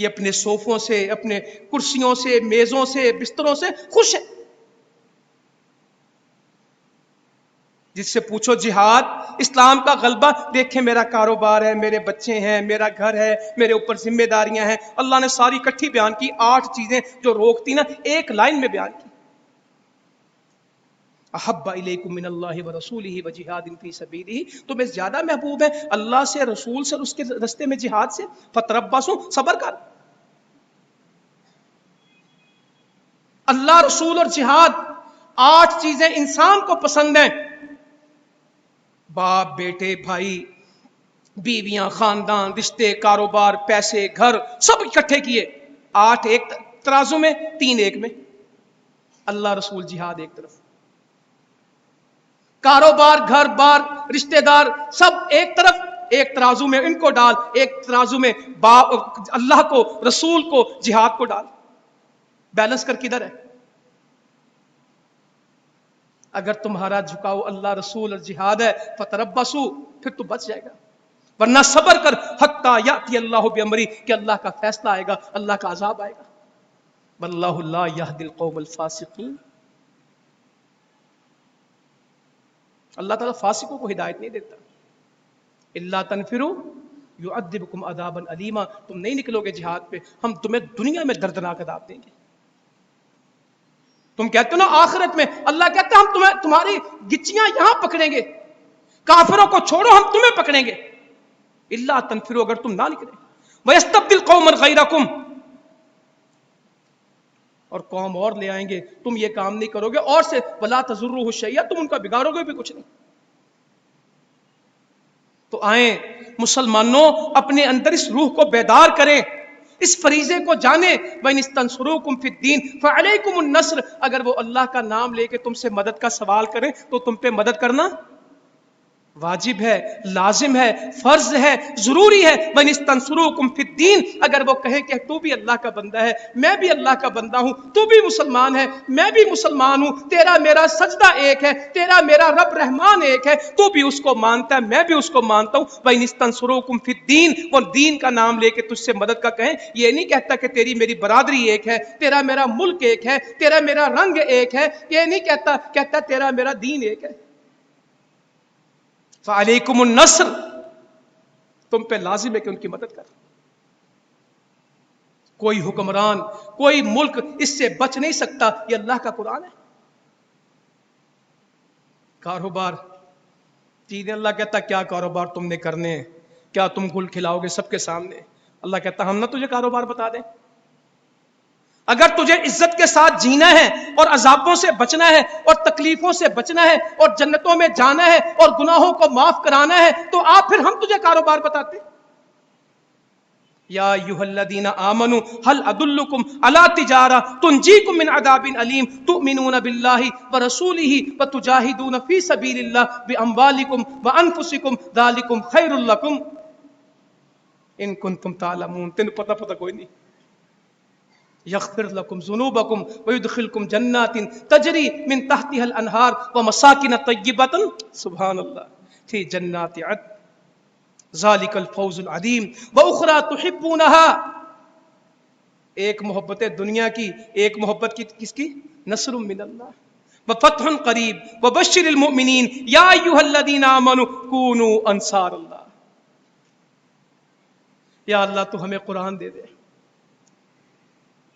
یہ اپنے صوفوں سے، اپنے کرسیوں سے، میزوں سے، بستروں سے خوش ہے. جس سے پوچھو جہاد اسلام کا غلبہ، دیکھیں میرا کاروبار ہے، میرے بچے ہیں، میرا گھر ہے، میرے اوپر ذمہ داریاں ہیں. اللہ نے ساری اکٹھی بیان کی، 8 چیزیں جو روکتی نا ایک لائن میں بیان کی. احب الیکم من اللہ ورسولہ وجہاد فی سبیلہ، تمہیں زیادہ محبوب ہے اللہ سے، رسول سے، اس کے راستے میں جہاد سے. فتربصوا، صبر کر. اللہ، رسول اور جہاد، 8 چیزیں انسان کو پسند ہیں. باپ، بیٹے، بھائی، بیویاں، خاندان، رشتے، کاروبار، پیسے، گھر، سب اکٹھے کیے. 8 ایک ترازو میں، 3 ایک میں. اللہ، رسول، جہاد ایک طرف. کاروبار، گھر بار، رشتہ دار، سب ایک طرف، ایک ترازو میں ان کو ڈال، ایک ترازو میں اللہ کو، رسول کو، جہاد کو ڈال. بیلنس کر کدھر ہے؟ اگر تمہارا جھکاؤ اللہ، رسول اور جہاد ہے، فتربصوا، پھر تو بچ جائے گا. ورنہ صبر کر، حتی یاتی اللہ بامرہ، کہ اللہ کا فیصلہ آئے گا، اللہ کا عذاب آئے گا. واللہ لا یہدی القوم الفاسقین. اللہ تعالیٰ فاسقوں کو ہدایت نہیں دیتا. الا تنفروا یعذبکم عذابا الیما، تم نہیں نکلو گے جہاد پہ، ہم تمہیں دنیا میں دردناک عذاب دیں گے. تم کہتے ہو نا آخرت میں، اللہ کہتا ہے ہم تمہاری گچیاں یہاں پکڑیں گے، کافروں کو چھوڑو ہم تمہیں پکڑیں گے. الا تنفروا، اگر تم نہ نکلے. ویستبدل قوما غیرکم، اور قوم اور لے آئیں گے، تم یہ کام نہیں کرو گے اور سے. ولا تضروہ شیئا، تم ان کا بگاڑو گے بھی کچھ نہیں. تو آئیں مسلمانوں، اپنے اندر اس روح کو بیدار کریں، اس فریضے کو جانیں. وَإِنِ اسْتَنْصُرُوكُمْ فِي الدِّينِ فَعَلَيْكُمُ النَّصْرُ، اگر وہ اللہ کا نام لے کے تم سے مدد کا سوال کریں تو تم پہ مدد کرنا واجب ہے، لازم ہے، فرض ہے، ضروری ہے. وَإِنِ اسْتَنْصُرُوكُمْ فِي الدِّينِ، اگر وہ کہیں کہ تو بھی اللہ کا بندہ ہے، میں بھی اللہ کا بندہ ہوں، تو بھی مسلمان ہے، میں بھی مسلمان ہوں، تیرا میرا سجدہ ایک ہے، تیرا میرا رب رحمان ایک ہے، تو بھی اس کو مانتا ہے، میں بھی اس کو مانتا ہوں. وَإِنِ اسْتَنْصُرُوكُمْ فِي الدِّينِ، وہ دین کا نام لے کے تجھ سے مدد کا کہیں. یہ نہیں کہتا کہ تیری میری برادری ایک ہے، تیرا میرا ملک ایک ہے، تیرا میرا رنگ ایک ہے، یہ نہیں کہتا، کہتا تیرا میرا دین ایک ہے. فَعَلَيْكُمُ النَّصْرُ، تم پہ لازم ہے کہ ان کی مدد کر. کوئی حکمران، کوئی ملک اس سے بچ نہیں سکتا. یہ اللہ کا قرآن ہے. کاروبار، چیزیں، اللہ کہتا کیا کاروبار تم نے کرنے ہیں، کیا تم گل کھلاؤ گے سب کے سامنے. اللہ کہتا ہم نہ تجھے کاروبار بتا دیں. اگر تجھے عزت کے ساتھ جینا ہے اور عذابوں سے بچنا ہے اور تکلیفوں سے بچنا ہے اور جنتوں میں جانا ہے اور گناہوں کو معاف کرانا ہے تو آپ پھر ہم تجھے کاروبار بتاتے. یا ایھا الذین آمنوا هل ادلکم علی تجارہ تنجیکم من عذاب علیم تؤمنون باللہ ورسولہ وتجاہدون فی سبیل اللہ باموالکم وانفسکم ذالکم خیر لکم ان کنتم تعلمون. تینوں پتہ کوئی نہیں. یغفر لکم ذنوبکم ویدخلکم جنات تجری من تحتها الانہار ومساکن طیبۃ، سبحان اللہ، فی جنات عدن ذالک الفوز العظیم واخری تحبونها. ایک محبت دنیا کی، ایک محبت کی کس کی؟ نصر من اللہ وفتح قریب وبشر المؤمنین یا ایھا الذین آمنوا کونوا انصار اللہ. یا اللہ تو ہمیں قرآن دے دے،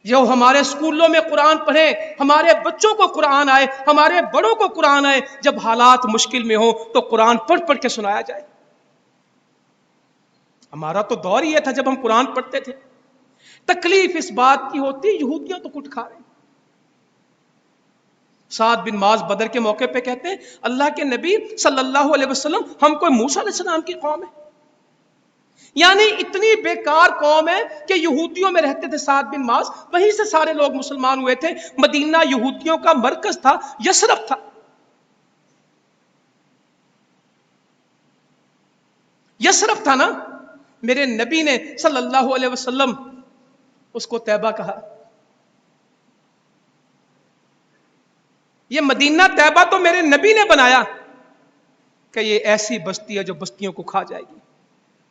جو ہمارے اسکولوں میں قرآن پڑھیں، ہمارے بچوں کو قرآن آئے، ہمارے بڑوں کو قرآن آئے. جب حالات مشکل میں ہوں تو قرآن پڑھ پڑھ کے سنایا جائے. ہمارا تو دور ہی یہ تھا جب ہم قرآن پڑھتے تھے. تکلیف اس بات کی ہوتی یہودیاں تو کٹ کھا رہے ہیں. سعد بن معاذ بدر کے موقع پہ کہتے ہیں اللہ کے نبی صلی اللہ علیہ وسلم ہم کوئی موسیٰ علیہ السلام کی قوم ہے؟ یعنی اتنی بیکار قوم ہے کہ یہودیوں میں رہتے تھے سعد بن معاذ، وہیں سے سارے لوگ مسلمان ہوئے تھے. مدینہ یہودیوں کا مرکز تھا، یثرب تھا. یثرب تھا نا. میرے نبی نے صلی اللہ علیہ وسلم اس کو طیبہ کہا. یہ مدینہ طیبہ تو میرے نبی نے بنایا کہ یہ ایسی بستی ہے جو بستیوں کو کھا جائے گی.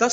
10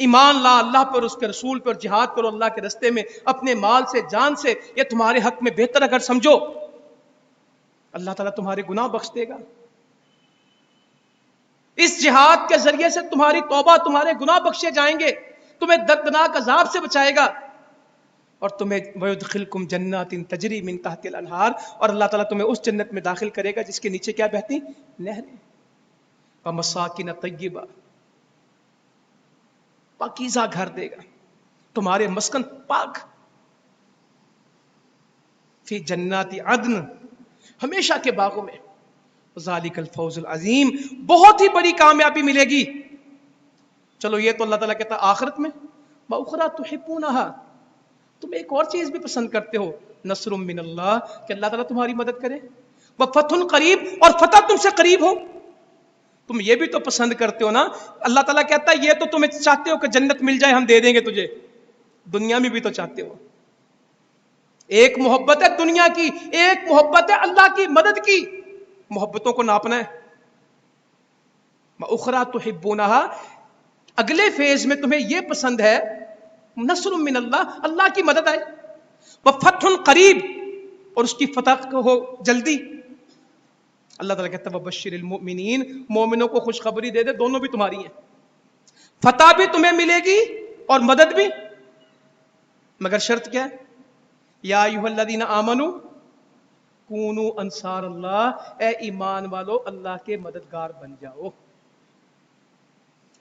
ایمان لا اللہ پر، اس کے رسول پر، جہاد کرو اللہ کے رستے میں اپنے مال سے، جان سے، یہ تمہارے حق میں بہتر اگر سمجھو، اللہ تعالیٰ تمہارے گناہ بخش دے گا. اس جہاد کے ذریعے سے تمہاری توبہ، تمہارے گناہ بخشے جائیں گے، تمہیں دردناک عذاب سے بچائے گا، اور تمہیں وَيُدْخِلْكُمْ جَنَّاتٍ تَجْرِي مِن تَحْتِهَا الْأَنْهَارُ، اور اللہ تعالیٰ تمہیں اس جنت میں داخل کرے گا جس کے نیچے کیا بہتی؟ نہریں. وَمَسَاكِنَ طَيِّبَةً، پاکیزہ گھر دے گا، تمہارے مسکن پاک. فی جنات عدن، ہمیشہ کے باغوں میں. ذالک الفوز العظیم، بہت ہی بڑی کامیابی ملے گی. چلو یہ تو اللہ تعالیٰ کہتا آخرت میں. وَأُخْرَىٰ تُحِبُّونَهَا، تم ایک اور چیز بھی پسند کرتے ہو، نصر من اللہ، کہ اللہ تعالیٰ تمہاری مدد کرے. وَفَتْحٌ قریب، اور فتح تم سے قریب ہو. تم یہ بھی تو پسند کرتے ہو نا. اللہ تعالیٰ کہتا ہے یہ تو تمہیں چاہتے ہو کہ جنت مل جائے، ہم دے دیں گے تجھے. دنیا میں بھی تو چاہتے ہو. ایک محبت ہے دنیا کی، ایک محبت ہے اللہ کی مدد کی. محبتوں کو ناپنا ہے. اخرى تحبونها، اگلے فیز میں تمہیں یہ پسند ہے نصر من اللہ، اللہ کی مدد آئے. وفتح قریب، اور اس کی فتح ہو جلدی. اللہ تعالیٰ کہتا ہے وبشر المؤمنین، مومنوں کو خوشخبری دے دے، دونوں بھی تمہاری ہیں. فتح بھی تمہیں ملے گی اور مدد بھی، مگر شرط کیا ہے؟ یا ایھا الذین آمنوا کونوا انصار اللہ، اے ایمان والو اللہ کے مددگار بن جاؤ.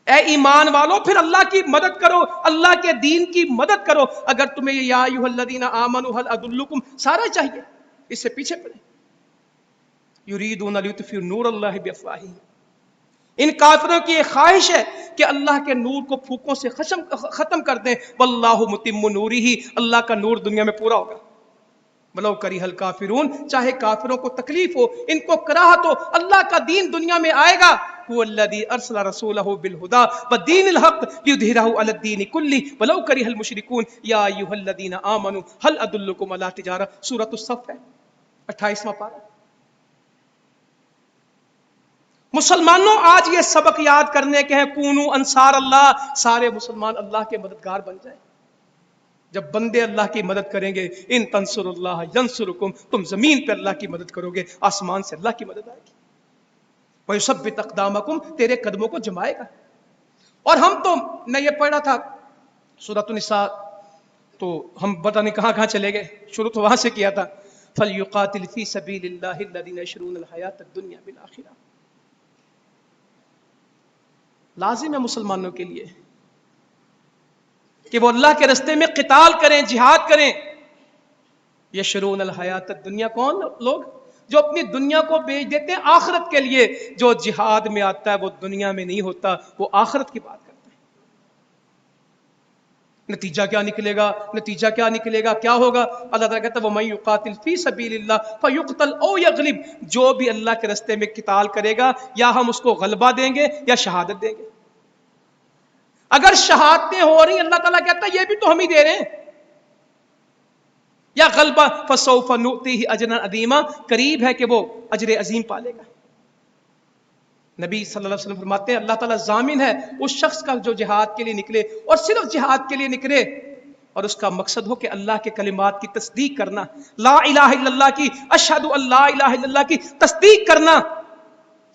اے ایمان والو پھر اللہ کی مدد کرو، اللہ کے دین کی مدد کرو. اگر تمہیں یا ایھا الذین آمنوا هل ادلکم سارا چاہیے، اس سے پیچھے پڑے. یریدون لیطفئوا نور اللہ بافواہہم، ان کافروں کی ایک خواہش ہے کہ اللہ کے نور کو پھوکوں سے ختم کر دیں. واللہ متم نورہ، اللہ کا نور دنیا میں پورا ہوگا. ولو کرہ الکافرون، چاہے کافروں کو تکلیف ہو، ان کو کراہت ہو، اللہ کا دین دنیا میں آئے گا. هو الذی ارسل رسولہ بالہدی ودین الحق لیظہرہ علی الدین کلہ ولو کرہ المشرکون. یا ایھا الذین آمنوا هل ادلکم علی تجارہ، سورۃ الصف ہے 28واں پارہ. مسلمانوں آج یہ سبق یاد کرنے کے ہیں، کونو انصار اللہ، سارے مسلمان اللہ کے مددگار بن جائیں. جب بندے اللہ کی مدد کریں گے، ان تنصر اللہ ینصرکم، تم زمین پہ اللہ کی مدد کرو گے، آسمان سے اللہ کی مدد آئے گی. ویثبت اقدامکم، تیرے قدموں کو جمائے گا. اور ہم تو میں یہ پڑھ رہا تھا سورۃ النساء، تو ہم پتہ نہیں کہاں کہاں چلے گئے، شروع تو وہاں سے کیا تھا. فلیقاتل فی سبیل اللہ الذین یشرون الحیاۃ الدنیا بالآخرہ. لازم ہے مسلمانوں کے لیے کہ وہ اللہ کے راستے میں قتال کریں، جہاد کریں. یشرون الحیات الدنیا، کون لوگ؟ جو اپنی دنیا کو بیچ دیتے ہیں آخرت کے لیے. جو جہاد میں آتا ہے وہ دنیا میں نہیں ہوتا، وہ آخرت کی بات کرتا ہے. نتیجہ کیا نکلے گا؟ نتیجہ کیا نکلے گا؟ کیا ہوگا؟ اللہ تعالیٰ کہتا ہے وَمَن يُقَاتِلْ فِي سَبِيلِ اللَّهِ فَيُقْتَلْ أَوْ يَغْلِبْ، جو بھی اللہ کے راستے میں قتال کرے گا، یا ہم اس کو غلبہ دیں گے یا شہادت دیں گے. اگر شہادتیں ہو رہی، اللہ تعالیٰ کہتا ہے یہ بھی تو ہم ہی دے رہے ہیں. یا غلبہ فسوف نؤتیہ اجرا عظیما، قریب ہے کہ وہ اجر عظیم پالے گا. نبی صلی اللہ علیہ وسلم فرماتے ہیں اللہ تعالیٰ ضامن ہے اس شخص کا جو جہاد کے لیے نکلے، اور صرف جہاد کے لیے نکلے اور اس کا مقصد ہو کہ اللہ کے کلمات کی تصدیق کرنا، لا الہ الا اللہ کی، اشہد ان لا الہ الا اللہ کی تصدیق کرنا.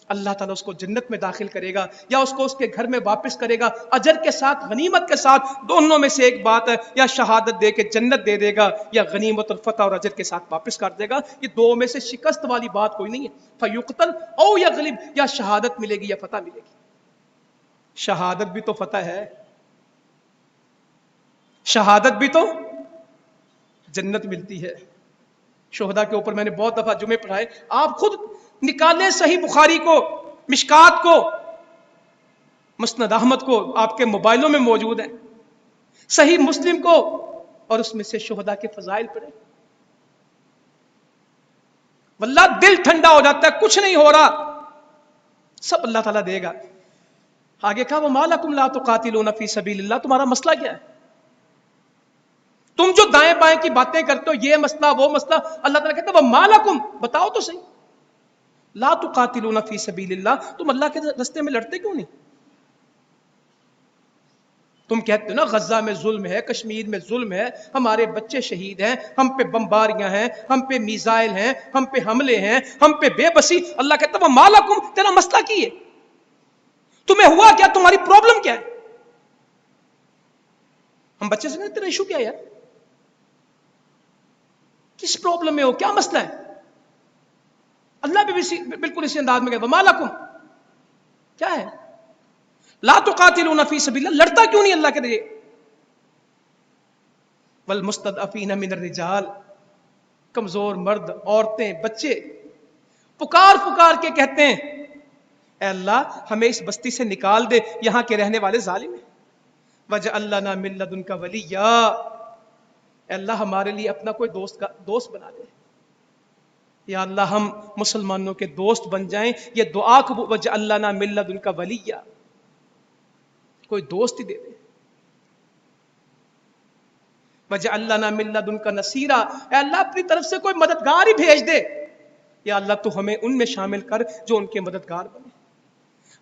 اللہ تعالیٰ اس کو جنت میں داخل کرے گا یا اس کو اس کے گھر میں واپس کرے گا، اجر کے ساتھ، غنیمت کے ساتھ. دونوں میں سے ایک بات ہے، یا شہادت دے کے جنت دے دے گا یا غنیمت اور فتح اور اجر کے ساتھ واپس کر دے گا. یہ دو میں سے شکست والی بات کوئی نہیں ہے. فیقتل او یغلب، یا شہادت ملے گی یا فتح ملے گی. شہادت بھی تو فتح ہے، شہادت بھی تو جنت ملتی ہے. شہداء کے اوپر میں نے بہت دفعہ جمعے پڑھائے، آپ خود نکالیں صحیح بخاری کو، مشکات کو، مسند احمد کو، آپ کے موبائلوں میں موجود ہیں، صحیح مسلم کو، اور اس میں سے شہداء کے فضائل پڑھیں. واللہ دل ٹھنڈا ہو جاتا ہے، کچھ نہیں ہو رہا، سب اللہ تعالیٰ دے گا. آگے کہا وَمَا لَكُمْ لَا تُقَاتِلُونَ فِي سَبِيلِ اللَّهِ، تمہارا مسئلہ کیا ہے؟ تم جو دائیں بائیں کی باتیں کرتے ہو، یہ مسئلہ وہ مسئلہ، اللہ تعالیٰ کہتا ہے وَمَا لَكُمْ، بتاؤ تو صحیح، لا تقاتلون فی سبیل اللہ، تم اللہ کے راستے میں لڑتے کیوں نہیں؟ تم کہتے ہو نا غزہ میں ظلم ہے، کشمیر میں ظلم ہے، ہمارے بچے شہید ہیں، ہم پہ بمباریاں ہیں، ہم پہ میزائل ہیں، ہم پہ حملے ہیں، ہم پہ بے بسی. اللہ کہتا ہے وَمَا لَكُمْ، تیرا مسئلہ کی ہے؟ تمہیں ہوا کیا؟ تمہاری پرابلم کیا ہے؟ ہم بچے سے کہتے ہیں تیرا ایشو کیا ہے یار؟ کس پرابلم میں ہو؟ کیا مسئلہ ہے؟ اللہ بھی بالکل اسی انداز میں کہتا وَمَا لَكُمْ، کیا ہے؟ لا تقاتلون فی سبیل اللہ، لڑتا کیوں نہیں اللہ کے لیے؟ والمستضعفین من الرجال، کمزور مرد، عورتیں، بچے پکار پکار کے کہتے ہیں اے اللہ ہمیں اس بستی سے نکال دے، یہاں کے رہنے والے ظالم ہیں. وَجَعَلْ لَنَا مِن لَّدُنْكَ وَلِيًّا، اے اللہ ہمارے لیے اپنا کوئی دوست بنا دے. یا اللہ ہم مسلمانوں کے دوست بن جائیں، یہ دعا کو وَجَعَلْ لَنَا مِن لَّدُنْكَ وَلِيًّا، کوئی دوست ہی دے دے. وَجَعَلْ لَنَا مِن لَّدُنْكَ نَصِيرًا، اے اللہ اپنی طرف سے کوئی مددگار ہی بھیج دے. یا اللہ تو ہمیں ان میں شامل کر جو ان کے مددگار بنے.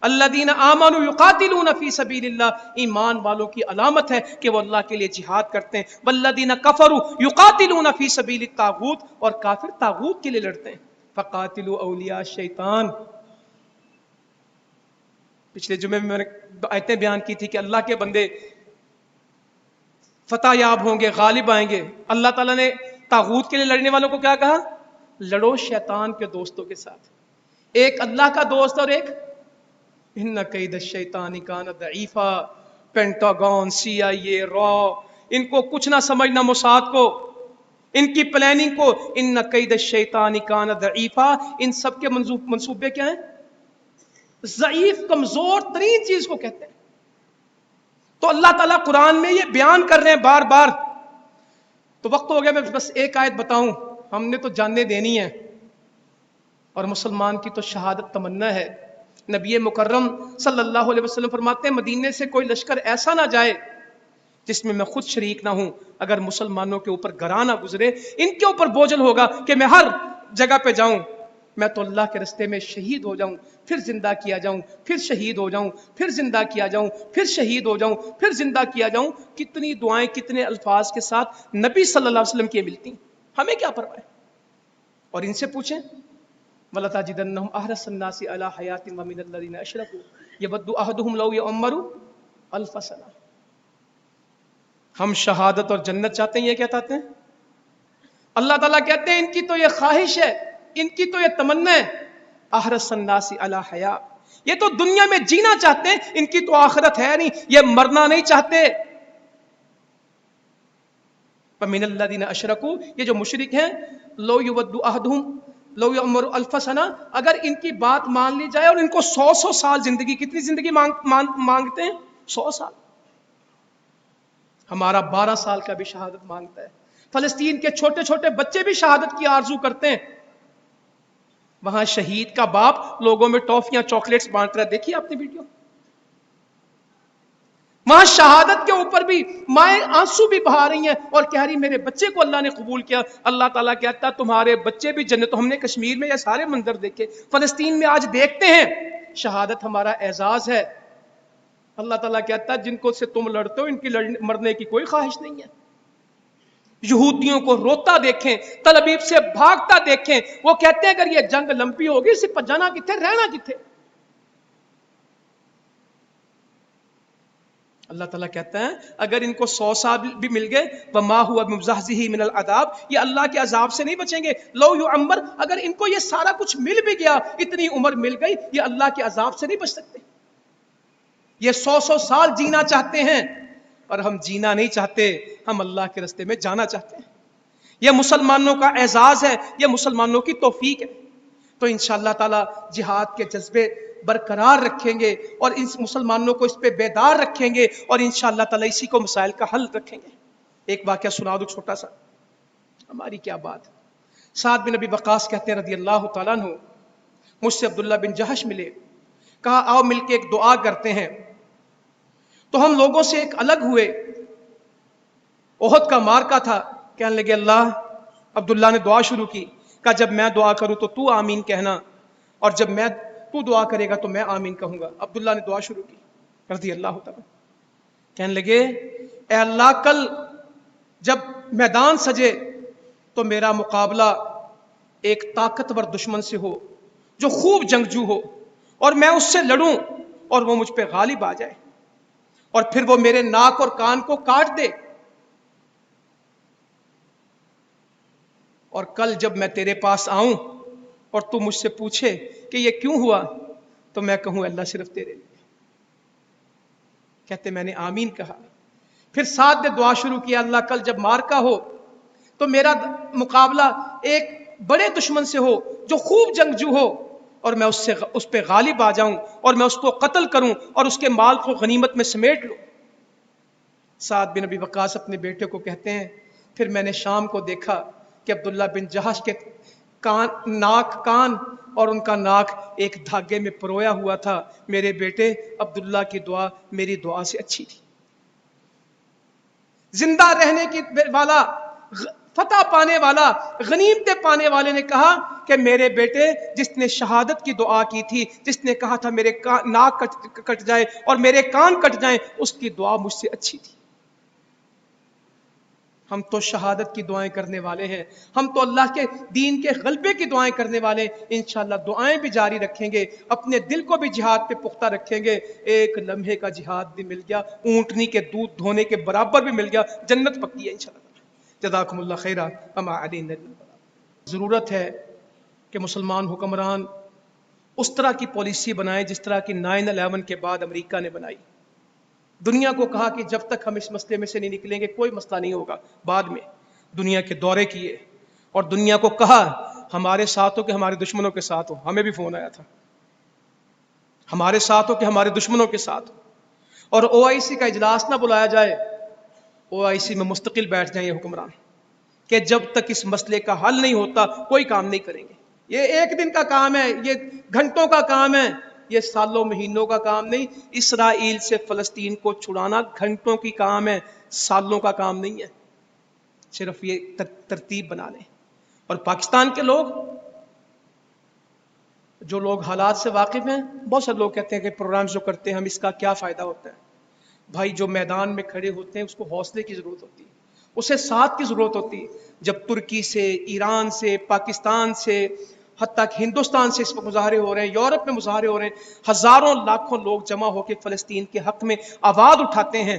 الذین آمنوا یقاتلون فی سبیل اللہ، ایمان والوں کی علامت ہے کہ وہ اللہ کے لیے جہاد کرتے ہیں. والذین کفروا یقاتلون فی سبیل الطاغوت، اور کافر طاغوت کے لیے لڑتے ہیں. فقاتلوا اولیاء الشیطان، پچھلے جمعے میں نے آیتیں بیان کی تھی کہ اللہ کے بندے فتح یاب ہوں گے، غالب آئیں گے. اللہ تعالیٰ نے طاغوت کے لیے لڑنے والوں کو کیا کہا؟ لڑو شیطان کے دوستوں کے ساتھ. ایک اللہ کا دوست اور ایک ان کید الشیطان کان ضعیفا. پینٹاگون، CIA، را، ان کو کچھ نہ سمجھنا موساد کو، ان کی پلاننگ کو. ان کید الشیطان کان ضعیفا، ان سب کے منصوبے کیا ہیں؟ ضعیف، کمزور ترین چیز کو کہتے ہیں. تو اللہ تعالیٰ قرآن میں یہ بیان کر رہے ہیں بار بار. تو وقت ہو گیا، میں بس ایک آیت بتاؤں، ہم نے تو جاننے دینی ہے، اور مسلمان کی تو شہادت تمنا ہے. نبی مکرم صلی اللہ علیہ وسلم فرماتے ہیں مدینے سے کوئی لشکر ایسا نہ جائے جس میں خود شریک نہ ہوں. اگر مسلمانوں کے اوپر گراں نہ گزرے، ان کے اوپر بوجھل ہوگا کہ میں ہر جگہ پہ جاؤں، میں تو اللہ کے رستے میں شہید ہو جاؤں، پھر زندہ کیا جاؤں، پھر شہید ہو جاؤں، پھر زندہ کیا جاؤں، پھر شہید ہو جاؤں، پھر زندہ کیا جاؤں. کتنی دعائیں، کتنے الفاظ کے ساتھ نبی صلی اللہ علیہ وسلم کی ملتی. ہمیں کیا پرواہ ہے؟ اور ان سے پوچھیں وَلَتَجِدَنَّهُمْ أَحْرَصَ النَّاسِ عَلَىٰ حَيَاةٍ وَمِنَ الَّذِينَ أَشْرَكُوا يَوَدُّ أَحَدُهُمْ لَوْ يُعَمَّرُ أَلْفَ سَنَةٍ. ہم شہادت اور جنت چاہتے ہیں، یہ کیا چاہتے ہیں؟ اللہ تعالیٰ کہتے ہیں ان کی تو یہ خواہش ہے، ان کی تو یہ تمنا ہے. أَحْرَصَ النَّاسِ عَلَىٰ حَيَاةٍ، یہ تو دنیا میں جینا چاہتے ہیں، ان کی تو آخرت ہے نہیں، یہ مرنا نہیں چاہتے. وَمِنَ الَّذِينَ أَشْرَكُوا، یہ جو مشرک ہیں، لَوْ يُوَدُّ أَحَدُهُمْ لَوْ يُعَمَّرُ أَلْفَ سَنَةٍ، اگر ان کی بات مان لی جائے اور ان کو 100 سال زندگی، کتنی زندگی مانگتے ہیں؟ 100 سال. ہمارا 12 سال کا بھی شہادت مانگتا ہے. فلسطین کے چھوٹے چھوٹے بچے بھی شہادت کی آرزو کرتے ہیں. وہاں شہید کا باپ لوگوں میں ٹافیاں، چاکلیٹس بانٹ رہا ہے، دیکھیے آپ نے ویڈیو. وہاں شہادت کے اوپر بھی مائیں آنسو بھی بہا رہی ہیں اور کہہ رہی میرے بچے کو اللہ نے قبول کیا. اللہ تعالیٰ کہتا تمہارے بچے بھی جنت. ہم نے کشمیر میں یہ سارے منظر دیکھے، فلسطین میں آج دیکھتے ہیں. شہادت ہمارا اعزاز ہے. اللہ تعالیٰ کہتا جن کو سے تم لڑتے ہو ان کی مرنے کی کوئی خواہش نہیں ہے. یہودیوں کو روتا دیکھیں، تل ابیب سے بھاگتا دیکھیں. وہ کہتے ہیں اگر یہ جنگ لمبی ہوگی صرف جانا کتنے، رہنا کتنے. اللہ تعالیٰ کہتا ہے اگر ان کو 100 سال بھی مل گئے وَمَا هُوَ بِمُزَحْزِحِهِ مِنَ الْعَذَابِ، یہ اللہ کے عذاب سے نہیں بچیں گے. لَوْ يُعَمَّرْ، اگر ان کو یہ سارا کچھ مل بھی گیا، اتنی عمر مل گئی، یہ اللہ کے عذاب سے نہیں بچ سکتے. یہ 100 سال جینا چاہتے ہیں اور ہم جینا نہیں چاہتے، ہم اللہ کے راستے میں جانا چاہتے ہیں. یہ مسلمانوں کا اعزاز ہے، یہ مسلمانوں کی توفیق ہے. تو انشاءاللہ تعالی جہاد کے جذبے برقرار رکھیں گے اور ان مسلمانوں کو اس پہ بیدار رکھیں گے اور انشاءاللہ تعالی اسی کو مسائل کا حل رکھیں گے. ایک واقعہ سنا دو چھوٹا سا، ہماری کیا بات. سعد بن ابی وقاص کہتے ہیں رضی اللہ تعالیٰ عنہ، مجھ سے عبداللہ بن جہش ملے، کہا آؤ مل کے ایک دعا کرتے ہیں. تو ہم لوگوں سے ایک الگ ہوئے. احد کا مارکا تھا. کہنے لگے اللہ، عبداللہ نے دعا شروع کی، کہا جب میں دعا کروں تو آمین کہنا، اور جب تو دعا کرے گا تو میں آمین کہوں گا. عبداللہ نے دعا شروع کی رضی اللہ تعالیٰ. کہنے لگے اے اللہ کل جب میدان سجے تو میرا مقابلہ ایک طاقتور دشمن سے ہو جو خوب جنگجو ہو، اور میں اس سے لڑوں اور وہ مجھ پہ غالب آ جائے اور پھر وہ میرے ناک اور کان کو کاٹ دے، اور کل جب میں تیرے پاس آؤں اور تو مجھ سے پوچھے کہ یہ کیوں ہوا تو میں کہوں اللہ صرف تیرے لیے۔ کہتے میں نے آمین کہا۔ پھر ساتھ نے دعا شروع کیا اللہ کل جب مارکا ہو تو میرا مقابلہ ایک بڑے دشمن سے ہو جو خوب جنگجو ہو، اور میں اس پہ غالب آ جاؤں اور میں اس کو قتل کروں اور اس کے مال کو غنیمت میں سمیٹ لوں۔ سعد بن ابی وقاص اپنے بیٹے کو کہتے ہیں پھر میں نے شام کو دیکھا کہ عبداللہ بن جہش کے کان اور ان کا ناک ایک دھاگے میں پرویا ہوا تھا۔ میرے بیٹے عبداللہ کی دعا میری دعا سے اچھی تھی۔ زندہ رہنے کی والا، فتح پانے والا، غنیمتیں پانے والے نے کہا کہ میرے بیٹے جس نے شہادت کی دعا کی تھی، جس نے کہا تھا میرے ناک کٹ جائے اور میرے کان کٹ جائیں، اس کی دعا مجھ سے اچھی تھی۔ ہم تو شہادت کی دعائیں کرنے والے ہیں، ہم تو اللہ کے دین کے غلبے کی دعائیں کرنے والے ہیں۔ انشاءاللہ دعائیں بھی جاری رکھیں گے، اپنے دل کو بھی جہاد پہ پختہ رکھیں گے۔ ایک لمحے کا جہاد بھی مل گیا، اونٹنی کے دودھ دھونے کے برابر بھی مل گیا، جنت پکی ہے انشاءاللہ۔ جزاکم اللہ خیرہ وما علینا الا البلاغ۔ ضرورت ہے کہ مسلمان حکمران اس طرح کی پالیسی بنائیں جس طرح کی 9/11 کے بعد امریکہ نے بنائی۔ دنیا کو کہا کہ جب تک ہم اس مسئلے میں سے نہیں نکلیں گے کوئی مسئلہ نہیں ہوگا۔ بعد میں دنیا کے دورے کیے اور دنیا کو کہا ہمارے ساتھ ہو کہ ہمارے دشمنوں کے ساتھ ہو۔ ہمیں بھی فون آیا تھا ہمارے ساتھ ہو کہ ہمارے دشمنوں کے ساتھ ہو، اور OIC کا اجلاس نہ بلایا جائے، OIC میں مستقل بیٹھ جائیں یہ حکمران کہ جب تک اس مسئلے کا حل نہیں ہوتا کوئی کام نہیں کریں گے۔ یہ ایک دن کا کام ہے، یہ گھنٹوں کا کام ہے، یہ سالوں مہینوں کا کام نہیں۔ اسرائیل سے فلسطین کو چھڑانا گھنٹوں کی کام ہے، سالوں کا کام نہیں ہے۔ صرف یہ ترتیب بنا لیں۔ اور پاکستان کے لوگ، جو لوگ حالات سے واقف ہیں، بہت سے لوگ کہتے ہیں کہ پروگرامز جو کرتے ہیں ہم اس کا کیا فائدہ ہوتا ہے۔ بھائی جو میدان میں کھڑے ہوتے ہیں اس کو حوصلے کی ضرورت ہوتی ہے، اسے ساتھ کی ضرورت ہوتی ہے۔ جب ترکی سے، ایران سے، پاکستان سے، حتیٰ کہ ہندوستان سے اس پر مظاہرے ہو رہے ہیں، یورپ میں مظاہرے ہو رہے ہیں، ہزاروں لاکھوں لوگ جمع ہو کے فلسطین کے حق میں آواز اٹھاتے ہیں،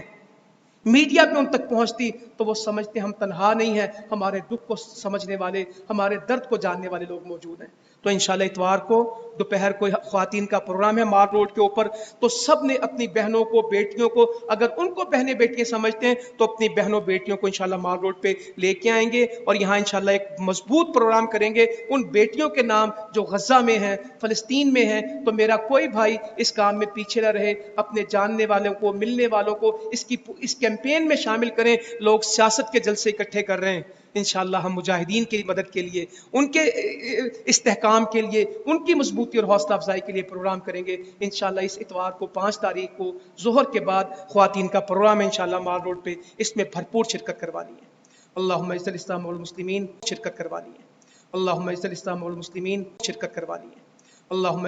میڈیا پہ ان تک پہنچتی تو وہ سمجھتے ہم تنہا نہیں ہیں، ہمارے دکھ کو سمجھنے والے، ہمارے درد کو جاننے والے لوگ موجود ہیں۔ تو انشاءاللہ اتوار کو دوپہر کو خواتین کا پروگرام ہے مار روڈ کے اوپر، تو سب نے اپنی بہنوں کو، بیٹیوں کو، اگر ان کو بہنیں بیٹیاں سمجھتے ہیں تو اپنی بہنوں بیٹیوں کو انشاءاللہ مار روڈ پہ لے کے آئیں گے، اور یہاں انشاءاللہ ایک مضبوط پروگرام کریں گے ان بیٹیوں کے نام جو غزہ میں ہیں، فلسطین میں ہیں۔ تو میرا کوئی بھائی اس کام میں پیچھے نہ رہے، اپنے جاننے والوں کو، ملنے والوں کو اس کیمپین میں شامل کریں۔ لوگ سیاست کے جلسے اکٹھے کر رہے ہیں، انشاءاللہ ہم مجاہدین کی مدد کے لیے، ان کے استحکام کے لیے، ان کی مضبوطی اور حوصلہ افزائی کے لیے پروگرام کریں گے انشاءاللہ۔ اس اتوار کو 5 تاریخ کو ظہر کے بعد خواتین کا پروگرام ہے انشاءاللہ مال روڈ پہ، اس میں بھرپور شرکت کروانی ہے۔ اللہم اعز الاسلام والمسلمین، شرکت کروانی ہے۔ اللہم اعز الاسلام والمسلمین، شرکت کروانی ہے۔ اللہم